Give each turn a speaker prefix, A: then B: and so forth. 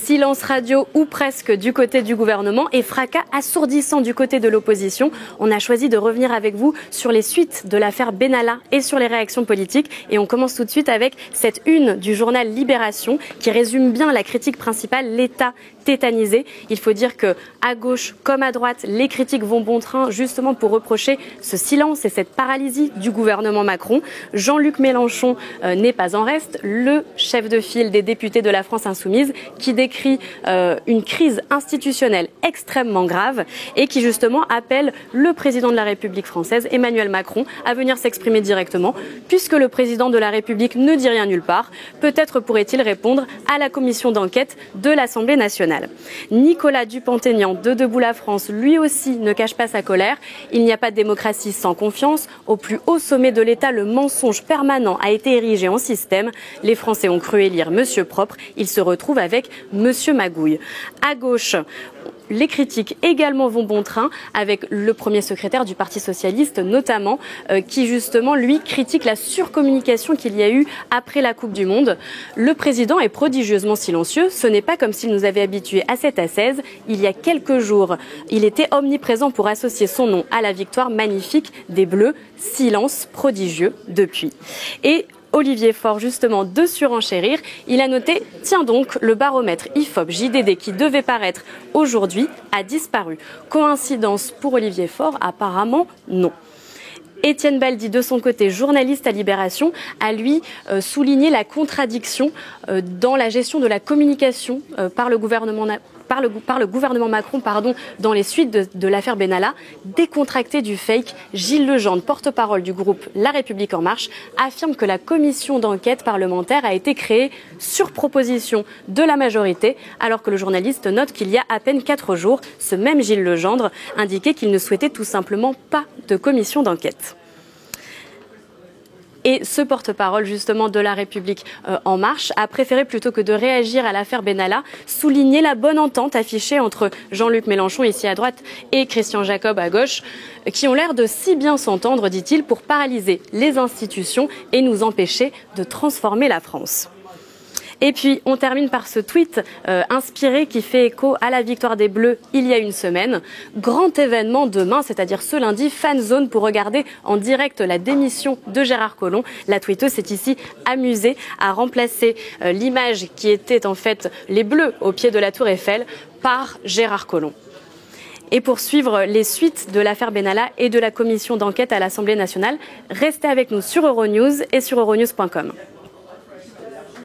A: Silence radio ou presque du côté du gouvernement et fracas assourdissant du côté de l'opposition. On a choisi de revenir avec vous sur les suites de l'affaire Benalla et sur les réactions politiques. Et on commence tout de suite avec cette une du journal Libération qui résume bien la critique principale, l'État tétanisé. Il faut dire que à gauche comme à droite, les critiques vont bon train justement pour reprocher ce silence et cette paralysie du gouvernement Macron. Jean-Luc Mélenchon n'est pas en reste, le chef de file des députés de la France Insoumise qui décrit une crise institutionnelle extrêmement grave et qui justement appelle le président de la République française, Emmanuel Macron, à venir s'exprimer directement puisque le président de la République ne dit rien nulle part. Peut-être pourrait-il répondre à la commission d'enquête de l'Assemblée nationale. Nicolas Dupont-Aignan de Debout la France, lui aussi, ne cache pas sa colère. Il n'y a pas de démocratie sans confiance. Au plus haut sommet de l'État, le mensonge permanent a été érigé en système. Les Français ont cru élire Monsieur Propre. Ils se retrouvent avec Monsieur Magouille. À gauche, les critiques également vont bon train avec le premier secrétaire du Parti socialiste notamment qui justement lui critique la surcommunication qu'il y a eu après la Coupe du Monde. Le président est prodigieusement silencieux. Ce n'est pas comme s'il nous avait habitués à cette assaise. Il y a quelques jours, il était omniprésent pour associer son nom à la victoire magnifique des Bleus. Silence prodigieux depuis. Et Olivier Faure, justement, de surenchérir. Il a noté, tiens donc, le baromètre IFOP-JDD qui devait paraître aujourd'hui a disparu. Coïncidence pour Olivier Faure? Apparemment, non. Étienne Baldie, de son côté, journaliste à Libération, a lui souligné la contradiction dans la gestion de la communication par le gouvernement Macron dans les suites de l'affaire Benalla. Décontracté du fake, Gilles Legendre, porte-parole du groupe La République En Marche, affirme que la commission d'enquête parlementaire a été créée sur proposition de la majorité, alors que le journaliste note qu'il y a à peine 4 jours, ce même Gilles Legendre indiquait qu'il ne souhaitait tout simplement pas de commission d'enquête. Et ce porte-parole justement de La République En Marche a préféré, plutôt que de réagir à l'affaire Benalla, souligner la bonne entente affichée entre Jean-Luc Mélenchon ici à droite et Christian Jacob à gauche, qui ont l'air de si bien s'entendre, dit-il, pour paralyser les institutions et nous empêcher de transformer la France. Et puis, on termine par ce tweet inspiré qui fait écho à la victoire des Bleus il y a une semaine. Grand événement demain, c'est-à-dire ce lundi, fan zone pour regarder en direct la démission de Gérard Collomb. La tweeteuse s'est ici amusée à remplacer l'image qui était en fait les Bleus au pied de la Tour Eiffel par Gérard Collomb. Et pour suivre les suites de l'affaire Benalla et de la commission d'enquête à l'Assemblée nationale, restez avec nous sur Euronews et sur euronews.com.